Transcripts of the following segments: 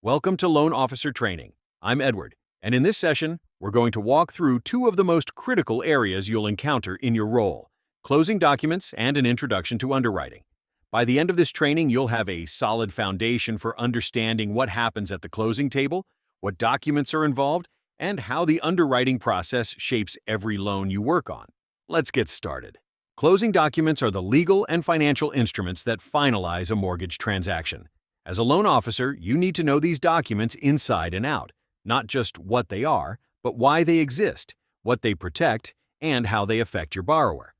Welcome to Loan Officer Training. I'm Edward, and in this session, we're going to walk through two of the most critical areas you'll encounter in your role: closing documents and an introduction to underwriting. By the end of this training, you'll have a solid foundation for understanding what happens at the closing table, what documents are involved, and how the underwriting process shapes every loan you work on. Let's get started. Closing documents are the legal and financial instruments that finalize a mortgage transaction. As a loan officer, you need to know these documents inside and out, not just what they are, but why they exist, what they protect, and how they affect your borrower.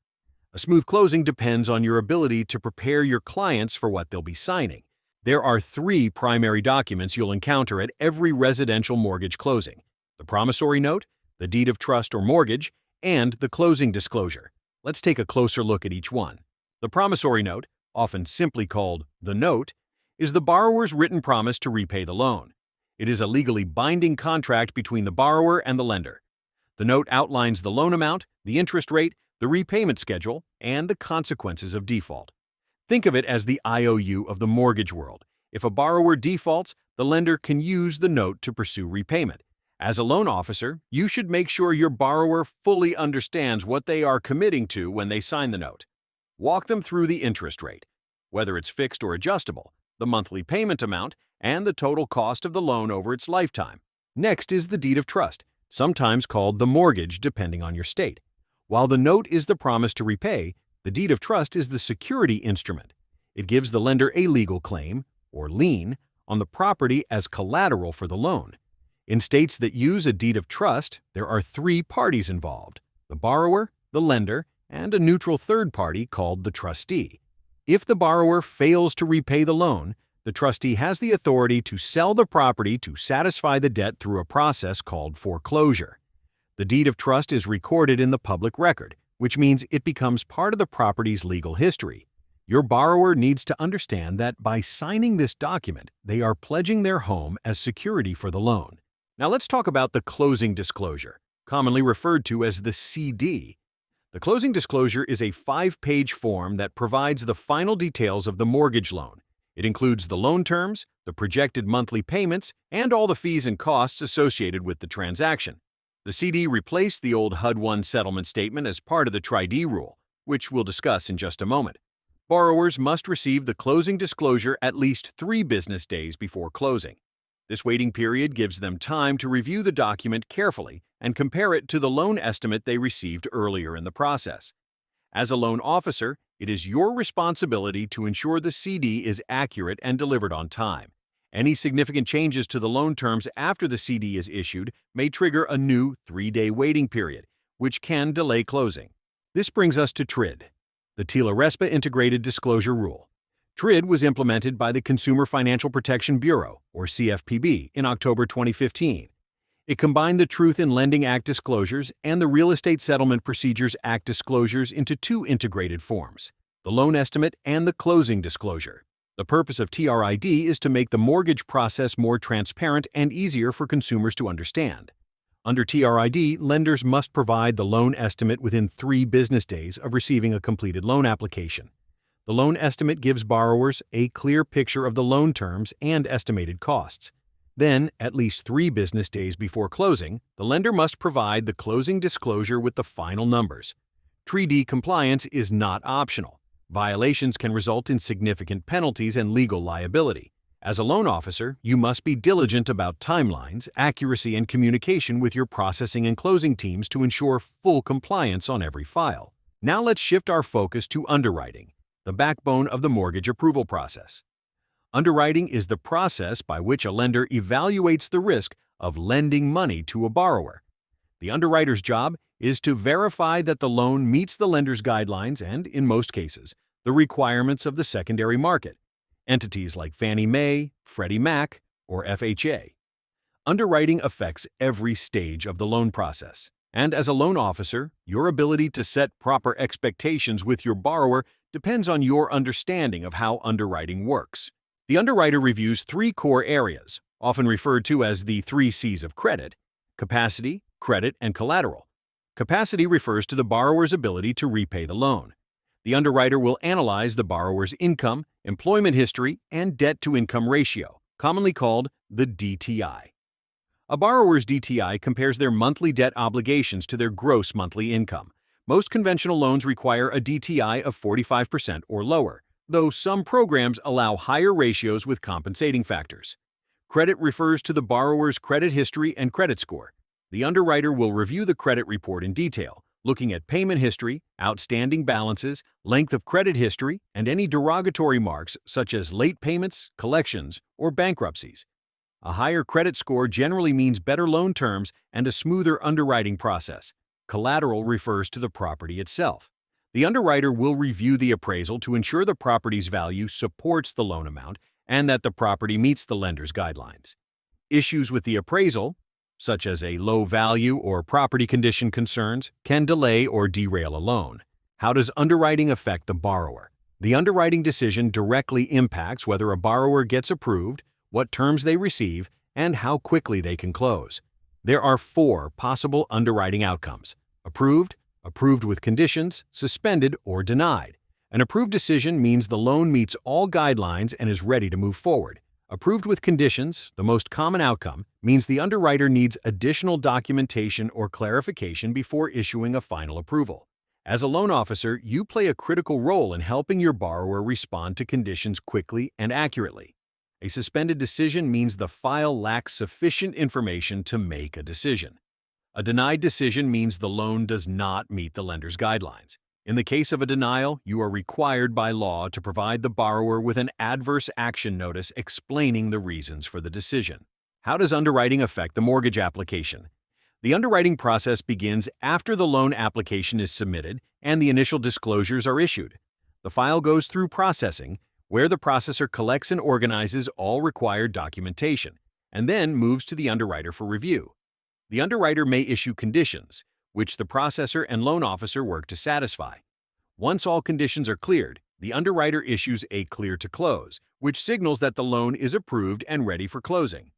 A smooth closing depends on your ability to prepare your clients for what they'll be signing. There are three primary documents you'll encounter at every residential mortgage closing: the promissory note, the deed of trust or mortgage, and the closing disclosure. Let's take a closer look at each one. The promissory note, often simply called the note, is the borrower's written promise to repay the loan. It is a legally binding contract between the borrower and the lender. The note outlines the loan amount, the interest rate, the repayment schedule, and the consequences of default. Think of it as the IOU of the mortgage world. If a borrower defaults, the lender can use the note to pursue repayment. As a loan officer, you should make sure your borrower fully understands what they are committing to when they sign the note. Walk them through the interest rate, whether it's fixed or adjustable, the monthly payment amount, and the total cost of the loan over its lifetime. Next is the deed of trust, sometimes called the mortgage depending on your state. While the note is the promise to repay, the deed of trust is the security instrument. It gives the lender a legal claim, or lien, on the property as collateral for the loan. In states that use a deed of trust, there are three parties involved: the borrower, the lender, and a neutral third party called the trustee. If the borrower fails to repay the loan, the trustee has the authority to sell the property to satisfy the debt through a process called foreclosure. The deed of trust is recorded in the public record, which means it becomes part of the property's legal history. Your borrower needs to understand that by signing this document, they are pledging their home as security for the loan. Now let's talk about the closing disclosure, commonly referred to as the CD. The closing disclosure is a 5-page form that provides the final details of the mortgage loan. It includes the loan terms, the projected monthly payments, and all the fees and costs associated with the transaction. The CD replaced the old HUD-1 settlement statement as part of the Tri-D rule, which we'll discuss in just a moment. Borrowers must receive the closing disclosure at least 3 business days before closing. This waiting period gives them time to review the document carefully and compare it to the loan estimate they received earlier in the process. As a loan officer, it is your responsibility to ensure the CD is accurate and delivered on time. Any significant changes to the loan terms after the CD is issued may trigger a new 3-day waiting period, which can delay closing. This brings us to TRID, the TILA-RESPA Integrated Disclosure Rule. TRID was implemented by the Consumer Financial Protection Bureau, or CFPB, in October 2015. It combined the Truth in Lending Act disclosures and the Real Estate Settlement Procedures Act disclosures into 2 integrated forms: the loan estimate and the closing disclosure. The purpose of TRID is to make the mortgage process more transparent and easier for consumers to understand. Under TRID, lenders must provide the loan estimate within 3 business days of receiving a completed loan application. The loan estimate gives borrowers a clear picture of the loan terms and estimated costs. Then, at least 3 business days before closing, the lender must provide the closing disclosure with the final numbers. TRID compliance is not optional. Violations can result in significant penalties and legal liability. As a loan officer, you must be diligent about timelines, accuracy, and communication with your processing and closing teams to ensure full compliance on every file. Now let's shift our focus to underwriting, the backbone of the mortgage approval process. Underwriting is the process by which a lender evaluates the risk of lending money to a borrower. The underwriter's job is to verify that the loan meets the lender's guidelines and, in most cases, the requirements of the secondary market, entities like Fannie Mae, Freddie Mac, or FHA. Underwriting affects every stage of the loan process, and as a loan officer, your ability to set proper expectations with your borrower depends on your understanding of how underwriting works. The underwriter reviews 3 core areas, often referred to as the 3 C's of credit: capacity, credit, and collateral. Capacity refers to the borrower's ability to repay the loan. The underwriter will analyze the borrower's income, employment history, and debt-to-income ratio, commonly called the DTI. A borrower's DTI compares their monthly debt obligations to their gross monthly income. Most conventional loans require a DTI of 45% or lower, though some programs allow higher ratios with compensating factors. Credit refers to the borrower's credit history and credit score. The underwriter will review the credit report in detail, looking at payment history, outstanding balances, length of credit history, and any derogatory marks such as late payments, collections, or bankruptcies. A higher credit score generally means better loan terms and a smoother underwriting process. Collateral refers to the property itself. The underwriter will review the appraisal to ensure the property's value supports the loan amount and that the property meets the lender's guidelines. Issues with the appraisal, such as a low value or property condition concerns, can delay or derail a loan. How does underwriting affect the borrower? The underwriting decision directly impacts whether a borrower gets approved, what terms they receive, and how quickly they can close. There are 4 possible underwriting outcomes: approved, approved with conditions, suspended, or denied. An approved decision means the loan meets all guidelines and is ready to move forward. Approved with conditions, the most common outcome, means the underwriter needs additional documentation or clarification before issuing a final approval. As a loan officer, you play a critical role in helping your borrower respond to conditions quickly and accurately. A suspended decision means the file lacks sufficient information to make a decision. A denied decision means the loan does not meet the lender's guidelines. In the case of a denial, you are required by law to provide the borrower with an adverse action notice explaining the reasons for the decision. How does underwriting affect the mortgage application? The underwriting process begins after the loan application is submitted and the initial disclosures are issued. The file goes through processing, where the processor collects and organizes all required documentation, and then moves to the underwriter for review. The underwriter may issue conditions, which the processor and loan officer work to satisfy. Once all conditions are cleared, the underwriter issues a clear to close, which signals that the loan is approved and ready for closing.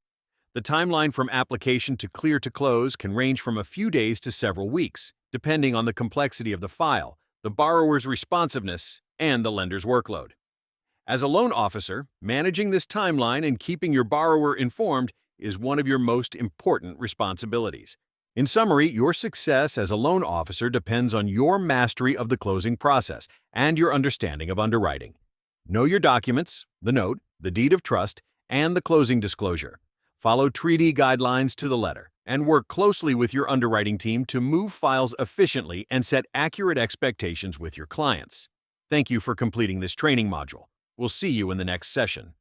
The timeline from application to clear to close can range from a few days to several weeks, depending on the complexity of the file, the borrower's responsiveness, and the lender's workload. As a loan officer, managing this timeline and keeping your borrower informed is one of your most important responsibilities. In summary, your success as a loan officer depends on your mastery of the closing process and your understanding of underwriting. Know your documents, the note, the deed of trust, and the closing disclosure. Follow treaty guidelines to the letter, and work closely with your underwriting team to move files efficiently and set accurate expectations with your clients. Thank you for completing this training module. We'll see you in the next session.